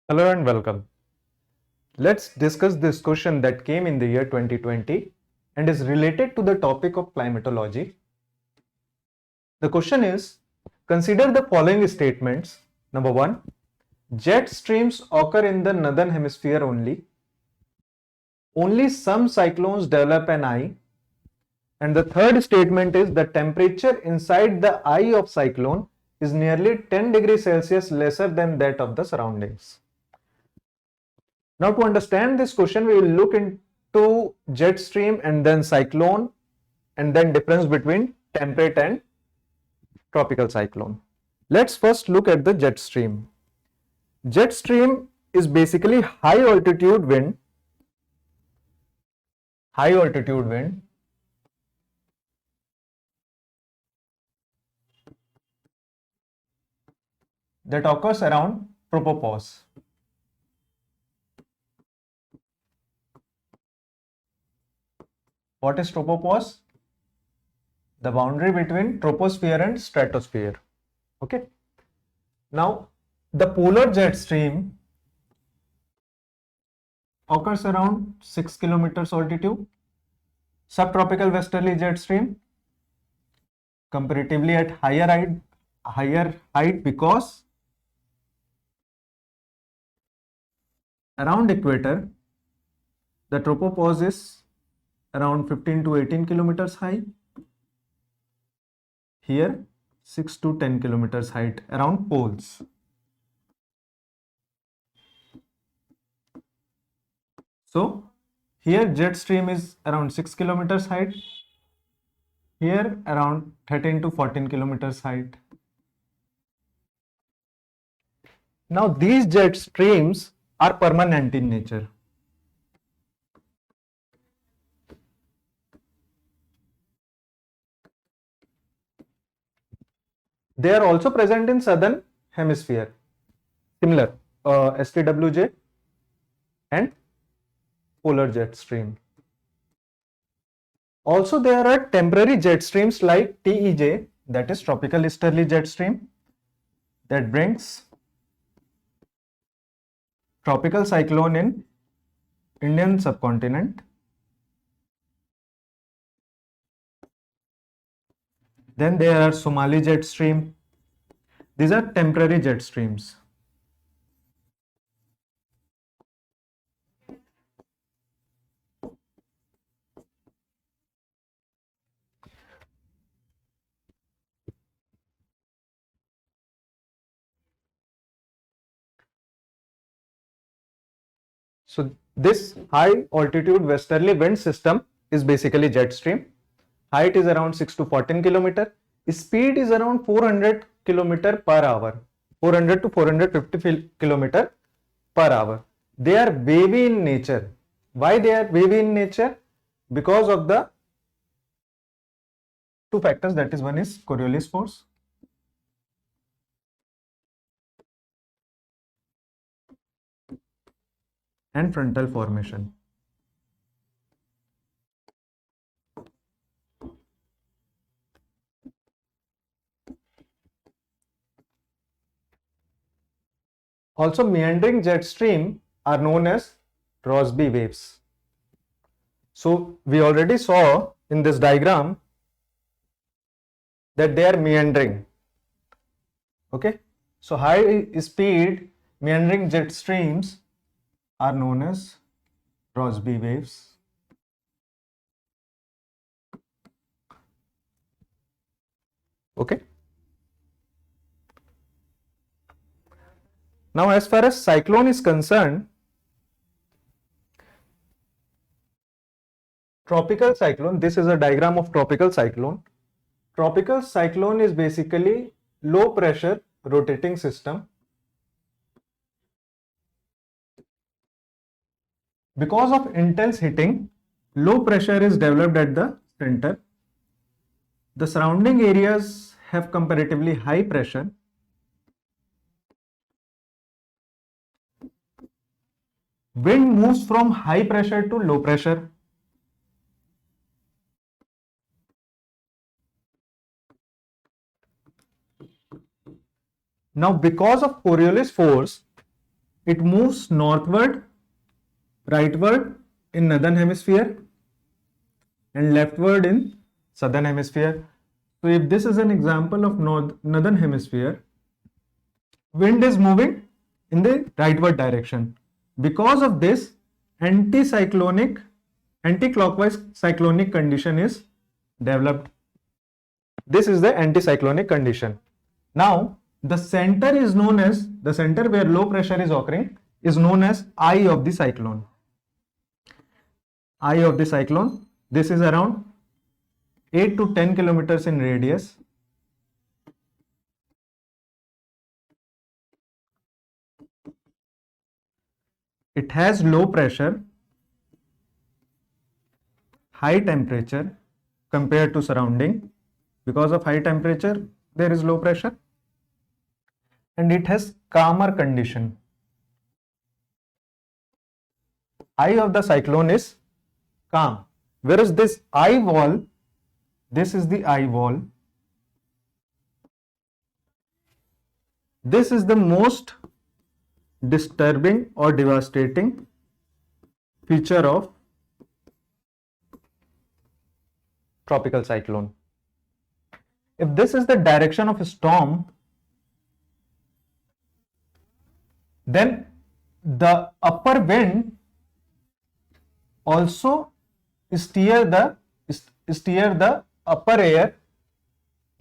Hello and welcome. Let's discuss this question that came in the year 2020 and is related to the topic of climatology. The question is, consider the following statements. Number 1, jet streams occur in the northern hemisphere only. Only some cyclones develop an eye. And the third statement is the temperature inside the eye of cyclone is nearly 10 degrees Celsius lesser than that of the surroundings. Now, to understand this question, we will look into jet stream and then cyclone and then difference between temperate and tropical cyclone. Let's first look at the jet stream. Jet stream is basically high altitude wind that occurs around tropopause. What is tropopause? The boundary between troposphere and stratosphere. Okay. Now, the polar jet stream occurs around 6 kilometers altitude. Subtropical westerly jet stream comparatively at higher height because around equator the tropopause is around 15 to 18 kilometers high. Here 6 to 10 kilometers height around poles. So here jet stream is around 6 kilometers height. Here around 13 to 14 kilometers height. Now these jet streams are permanent in nature. They are also present in southern hemisphere. Similar STWJ and polar jet stream. Also there are temporary jet streams like TEJ, that is tropical easterly jet stream, that brings tropical cyclone in Indian subcontinent. Then there are Somali jet stream. These are temporary jet streams. So this high altitude westerly wind system is basically jet stream. Height is around 6 to 14 kilometer. Speed is around 400 kilometer per hour. 400 to 450 kilometer per hour. They are wavy in nature. Why they are wavy in nature? Because of the two factors, that is, one is Coriolis force and frontal formation. Also, meandering jet stream are known as Rajdeep waves. So we already saw in this diagram that they are meandering. Okay, so high speed meandering jet streams are known as Rajdeep waves. Okay. Now, as far as cyclone is concerned, tropical cyclone, this is a diagram of tropical cyclone. Tropical cyclone is basically low pressure rotating system. Because of intense heating, low pressure is developed at the center. The surrounding areas have comparatively high pressure. Wind moves from high pressure to low pressure. Now, because of Coriolis force, it moves northward, rightward in northern hemisphere and leftward in southern hemisphere. So if this is an example of northern hemisphere, wind is moving in the rightward direction. Because of this, anti-clockwise cyclonic condition is developed. This is the anticyclonic condition. Now, the center is known as, the center where low pressure is occurring is known as eye of the cyclone. Eye of the cyclone. This is around 8 to 10 kilometers in radius. It has low pressure, high temperature compared to surrounding. Because of high temperature, there is low pressure. And it has calmer condition. Eye of the cyclone is calm. Whereas this eye wall, this is the eye wall. This is the most disturbing or devastating feature of tropical cyclone. If this is the direction of a storm, then the upper wind also steer the upper air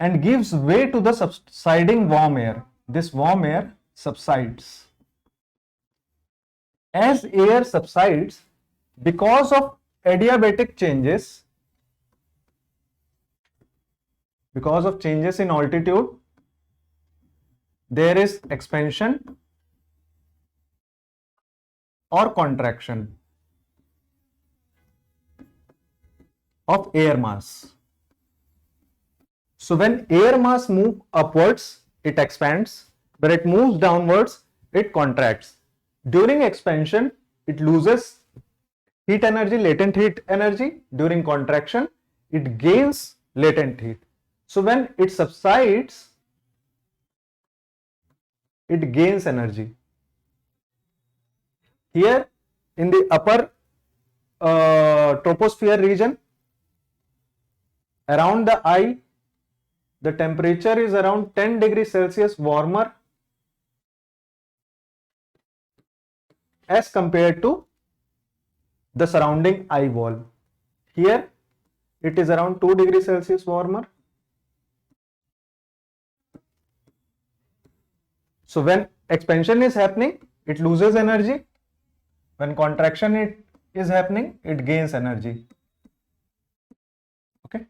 and gives way to the subsiding warm air. This warm air subsides. As air subsides, because of adiabatic changes, because of changes in altitude, there is expansion or contraction of air mass. So when air mass moves upwards, it expands. When it moves downwards, it contracts. During expansion, it loses heat energy, latent heat energy. During contraction, it gains latent heat. So when it subsides, it gains energy. Here in the upper troposphere region, around the eye, the temperature is around 10 degrees Celsius warmer as compared to the surrounding eye wall. Here it is around 2 degrees Celsius warmer. So when expansion is happening, it loses energy. When contraction is happening, it gains energy. Okay.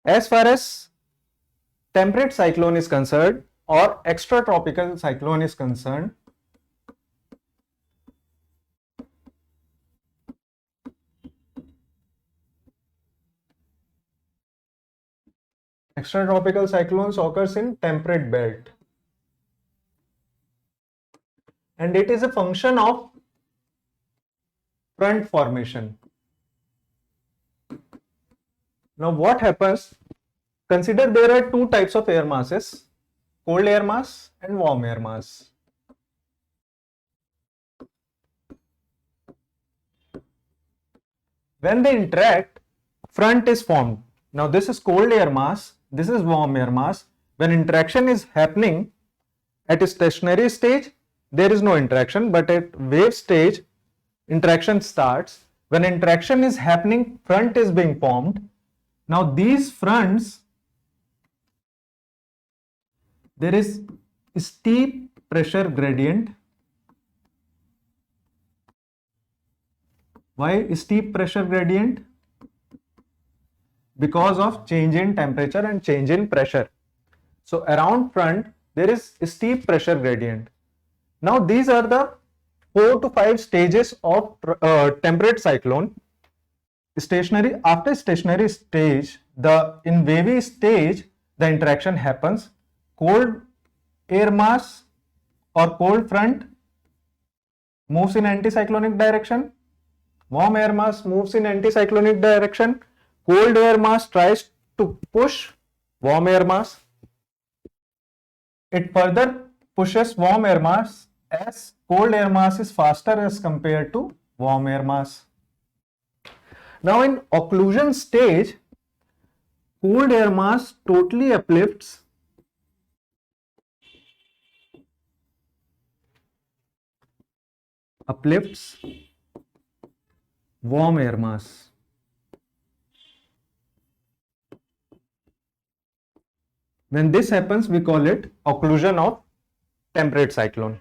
As far as temperate cyclone is concerned or extratropical cyclone is concerned, extratropical cyclones occurs in temperate belt, and it is a function of front formation. Now what happens? Consider there are two types of air masses, cold air mass and warm air mass. When they interact, front is formed. Now this is cold air mass, this is warm air mass. When interaction is happening at a stationary stage, there is no interaction, but at wave stage, interaction starts. When interaction is happening, front is being formed. Now these fronts, there is steep pressure gradient. Why steep pressure gradient? Because of change in temperature and change in pressure. So around front there is a steep pressure gradient. Now these are the 4 to 5 stages of temperate cyclone. Stationary, after stationary stage, in wavy stage, the interaction happens. Cold air mass or cold front moves in anticyclonic direction. Warm air mass moves in anticyclonic direction. Cold air mass tries to push warm air mass. It further pushes warm air mass as cold air mass is faster as compared to warm air mass. Now in occlusion stage, cold air mass totally uplifts warm air mass. When this happens, we call it occlusion of temperate cyclone.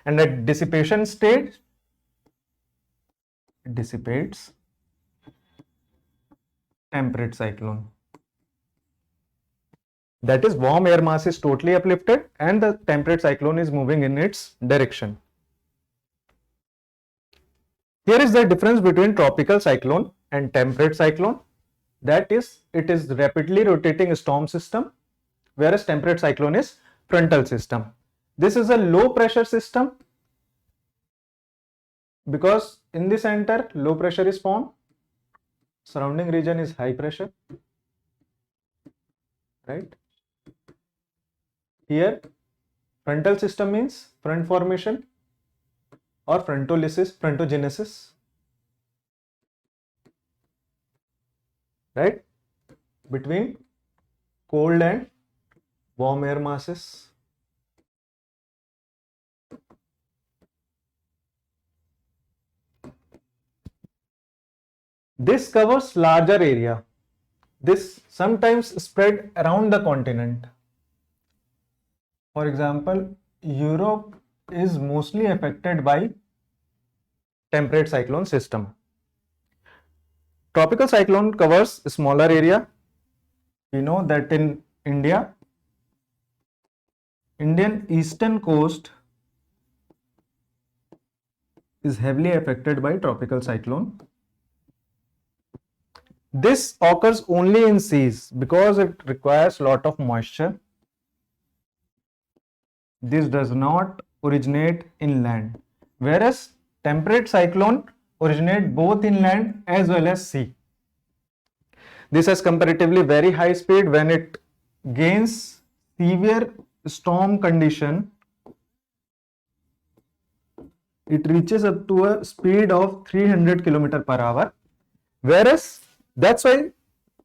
And at dissipation stage, it dissipates temperate cyclone. That is, warm air mass is totally uplifted and the temperate cyclone is moving in its direction. Here is the difference between tropical cyclone and temperate cyclone. That is, it is rapidly rotating storm system, whereas temperate cyclone is frontal system. This is a low pressure system because in the center low pressure is formed, surrounding region is high pressure, right? Here frontal system means front formation or frontogenesis, right, between cold and warm air masses. This covers larger area. This sometimes spread around the continent. For example, Europe is mostly affected by temperate cyclone system. Tropical cyclone covers a smaller area. We know that in India, Indian eastern coast is heavily affected by tropical cyclone. This occurs only in seas because it requires a lot of moisture. This does not originate inland, whereas temperate cyclone originate both inland as well as sea. This has comparatively very high speed. When it gains severe storm condition, it reaches up to a speed of 300 km/h, whereas that's why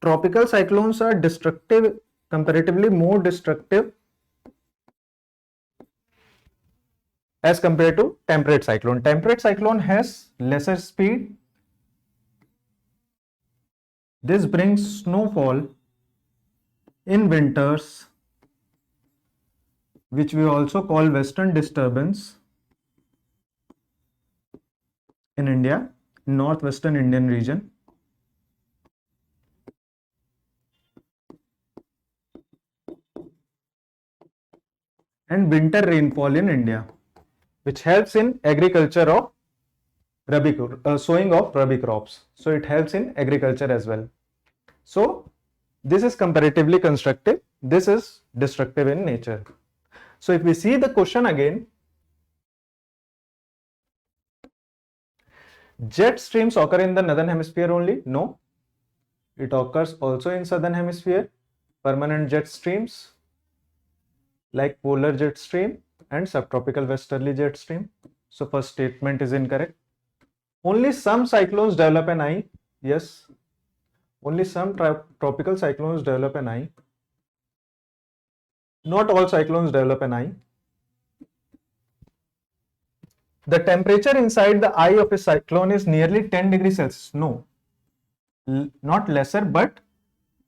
tropical cyclones are destructive, comparatively more destructive as compared to temperate cyclone. Temperate cyclone has lesser speed. This brings snowfall in winters, which we also call western disturbance in India, northwestern Indian region. And winter rainfall in India, which helps in agriculture of sowing of rabi crops. So it helps in agriculture as well. So this is comparatively constructive. This is destructive in nature. So if we see the question again, jet streams occur in the northern hemisphere only? No, it occurs also in southern hemisphere. Permanent jet streams like polar jet stream and subtropical westerly jet stream. So first statement is incorrect. Only some cyclones develop an eye. Yes, only some tropical cyclones develop an eye. Not all cyclones develop an eye. The temperature inside the eye of a cyclone is nearly 10 degrees Celsius. No, not lesser, but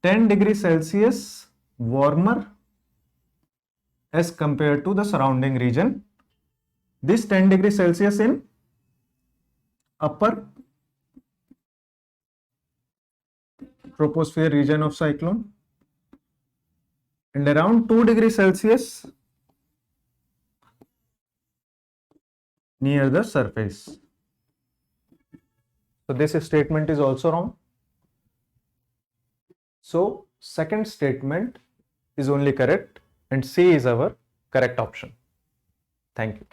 10 degrees Celsius warmer as compared to the surrounding region. This 10 degrees Celsius in upper troposphere region of cyclone and around 2 degrees Celsius near the surface. So this statement is also wrong. So second statement is only correct and C is our correct option. Thank you.